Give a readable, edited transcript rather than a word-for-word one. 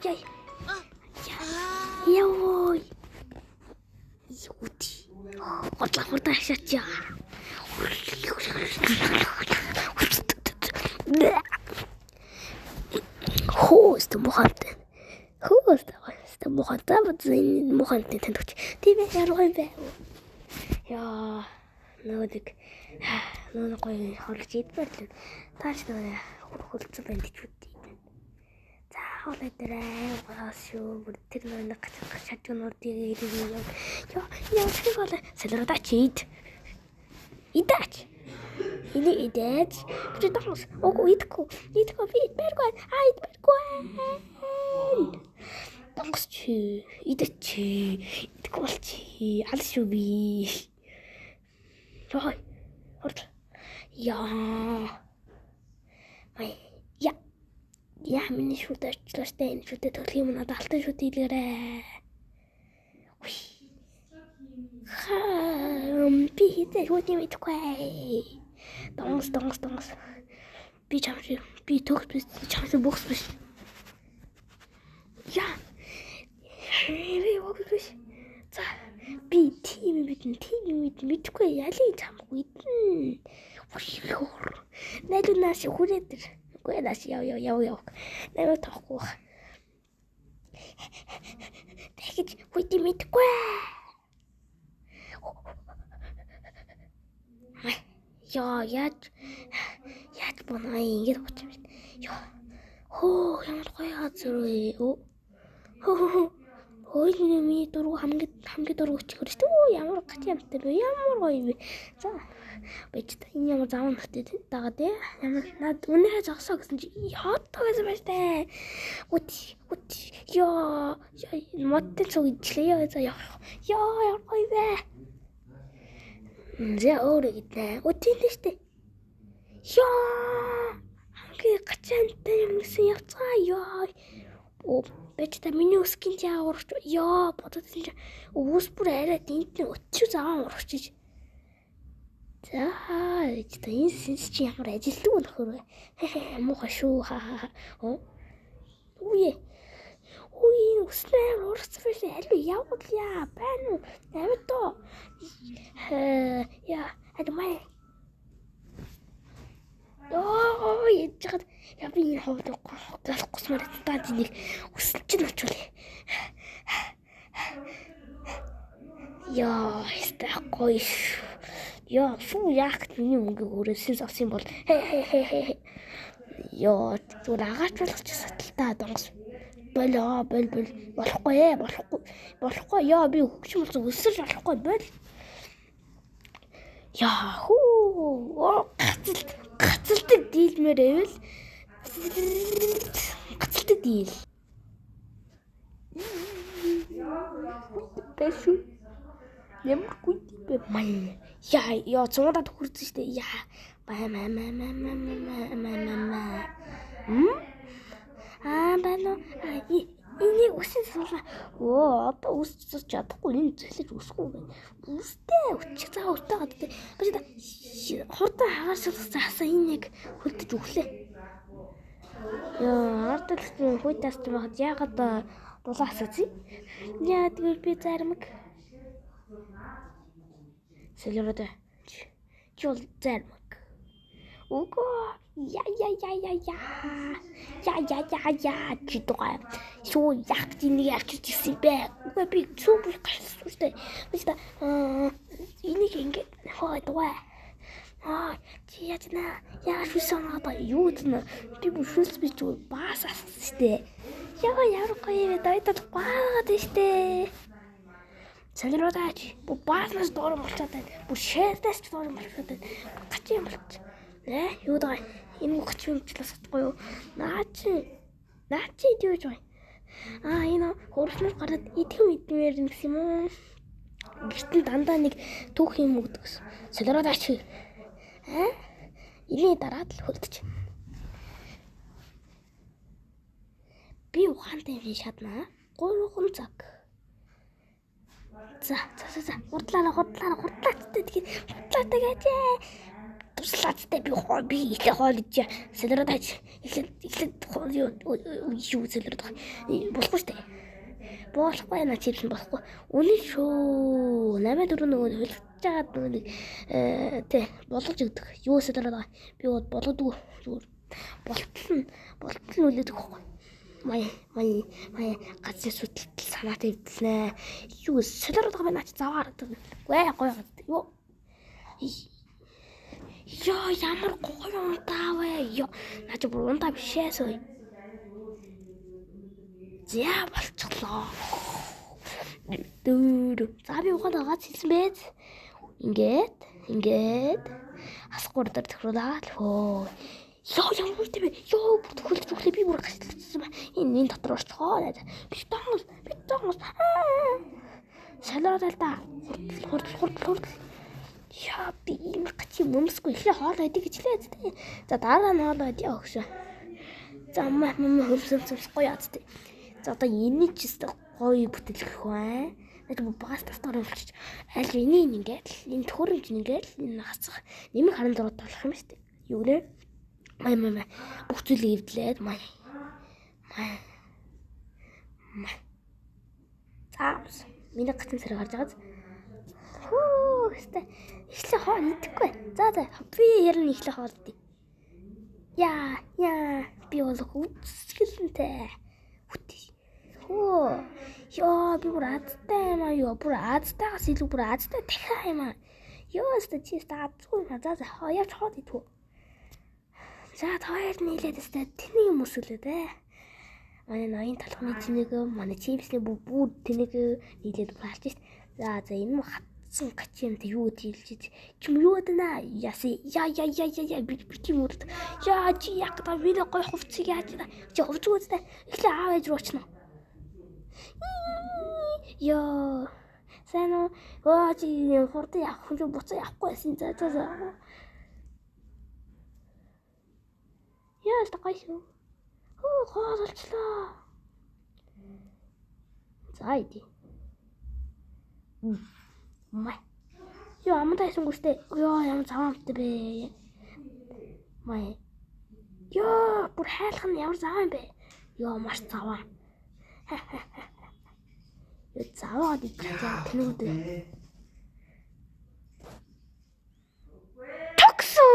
Яй. Яой. Юти. Хурдан шатя. Хост мохантай. Хост мохантай бацэн мохантай тэнтүч. Тийм яргой бай. Яа. Нөөдөг. Нөө гоё хорлож идмээр л. Тааш нөө хөлцөн байна гэж үгүй. За хоолой дээрээ гаас шүү. Бүр тэр нэг шатгнуудыг ирээ. Яа шиг хоолой. Солиродаач ид. Идаач. Ini idaaч. Би томс. Ого идэхгүй. Идэхгүй би идмээргүй. Идмээргүй. Томс чи. Идээч. Идэхгүй болчи. Аль шүү би. Яа. Орд. Яа. Май. Яа миний шүтэ очлоостай энэ шүтэ төлөх юм надад алтан шүтэ илгээрээ. Би хитэ шүтэ мэдгүй. Донс. Би чамши. Би төгс биш. Чамши бөхс биш. Яа. Хэрэг өгөөш. За. Би тийм мэдгүй. Ялын чамгүй. Найдунаас хүрээд ир. Үгүй наас яв. Намайг тоохгүй. Тэгэж хүйтий мэдгүй. Яа, яаж боноо ингэж боч юм бэ? Яа. Хөө, ямар гоё газар вэ? Хөөе миний дургу хамгийн дургу өчгөр шүү дээ. Ямар гат юмтай бэ? Ямар гоё вэ? За. Бич энэ ямар зам нөхтэй дагаа тий. Ямар над үнэхээр зогсоо гэсэн чи хот гэсэн байж таа. Үт. Яа, модтой цог идлээ. За яа. Ямар гоё вэ? Зэ өөрөө гэдэг. Үтэн дээ штэ. Яа. Хамгийн гачаантай юм гэсэн явцгаа яа. Бич та миний өсгөн чаа урч. Яа, бодож чинь өвс бүр арай дэнтний өчөө заваа урчиж. За, та энэ сэнс чи ямар ажилтгүй нөхөр вэ? Муухай шүү. Үе, өснээр урцвэш аль явуулъя. Байна уу? Навто. Яа, адмай. Яжгаад би энэ ховд болохгүйсмээр таад нэг өсөл чинь очвол. Яа, стахгүй. Яа, фу яах гэж миний мөнгө өрөөсөө авсан бол. Яа, зүгээр агаач болгочихсан л та донгос. Болоо, болохгүй. Яа, би хөгжим болсон өсөж болохгүй бол. Яа, хүү. Гацалдаг дийлмээр байвал. Гацалдаг дийл. Бэшүү. Ямар гүйтэй май. Яа, цуураад хүрсэн штэ. Яа. Байна. Энийг үсэн суулаа. Одоо үсч чадахгүй энэ зэлж үсгүй байна. Үстэй өчиг цаа өтөөгаад тэ. Бачаа хурдан хагаарсалсан хасаа энэ яг хөлдөж өглөө. Яа, ардалт хуйтаас ч байхад яагаад дулаа асуучих. Яа, тэгвэл би заримг Солиродоо. Чи бол заримг. Үгүй. Яа. Чи дугаа. Шуу яг чиний авчиж ирсэн бэ. Үгүй би супер гарсан шүү дээ. Бачаа энийг ингэ хоо дугаа. Чи яаж наа? Яа шүүсэн одоо юу зэн? Би бүшүүлс би ч баас ассан шүү дээ. Яа ямар гоё вэ? Дайдад баагаад штэ. Солиродаач. Бааснаас доор болчиход байна. Бүр шээрдээс ч доор болчиход байна. Гач юм болчих. Юу даа? Энэ гоч юмчлаас чадахгүй юу? Наа чи идэж бай. Энэ хөрснөр гараад идмээр гэсэн юм уу? Гэртэн дандаа нэг түүх юм өгдөг гэсэн. Солиродаач. Эний дараад л хөлдөж. Би ухаантай юм шатнаа. 3 цаг. За. Хурдлаа. Тэгээд хурдлаатай гэж. явслаацтай би ихтэй хоолж солиороод хаж эхлээд юу солиороод болохгүй штэ. Болохгүй наа чипс болохгүй. Үнэн шүү. 8-4 нөгөө хөлжгаад нөгөө тий болгож өгдөг. Юу солиороод байгаа. Би болгодгүй зүгээр болтол үлээдэг байхгүй. Май газар сүтэлтэл санаатай хэвдэлнэ. Юу солиороод байгаа наач заваа харагдав. Гүй гоё. Юу Яа ямар гоё унтаа вэ? Яа наач бүр унтаа бишээ сой. Зя болчихлоо. За би ухаад агаад хэлсэн бэ? Ингээд асгуур дээр тохируулаад хөө. Яа ямар тийм бэ? Яа бүр тохиолж өглөө би бүр гашилчихсан ба. Энэ дотор орчихоо. Би тангас. Салаад л да. Хурд. Яа би юм гачи мөмсгүй ихлэ хоол байдаг гэж лээ зү. За дараа нь хоол байдаг өгшөө. За маа хөвсөмс гоё яц тий. За одоо энийг ч өстө гоё бүтэлгэх бай. Нэг багаас тастаар өвчж аль энийг ингээд энэ төхөөрөмж ингээд энэ хацах нэмэг харан дураад болох юм шүү дээ. Юу нэ? Май бүх зүйлийг эвдлээд май. За миний гацсан сэрэг гарч байгааз. Хөө өстө ихлэ хоол идэхгүй. За би ярина ихлэ хоол идэ. Яа би бол үсгэлэнтэй. Хөө яа би бүр азтай юм аа ёо бүр азтайгаас илүү бүр азтай дахиа юм аа ёо өстө чи азгүй юм за хаяач хоод идв. За таяр нийлээд өстө тэний юм өсөлөө. Манай ноён толгойн тэнэг манай чипсний бүр тэнэг нийлээд бүр алж шít. За энэ хатсан гачимтай юу дийлж чим юу дана яси я би тийм үрд яа чи яг та би гой хувцыг яаж чи хувцг үзтээ эхлээ аав ээж руу очно. Яа сайн уу чи хурд явах хүн буцаа явахгүй байсан за яа стакай шүү хоолчлаа за иди май яа амтай сүнгүртэй яа ямар заваамтай бэ май яа бүр хайлах нь ямар заваа юм бэ яа маш заваа заваад идчихээ тэнүүд. Таксу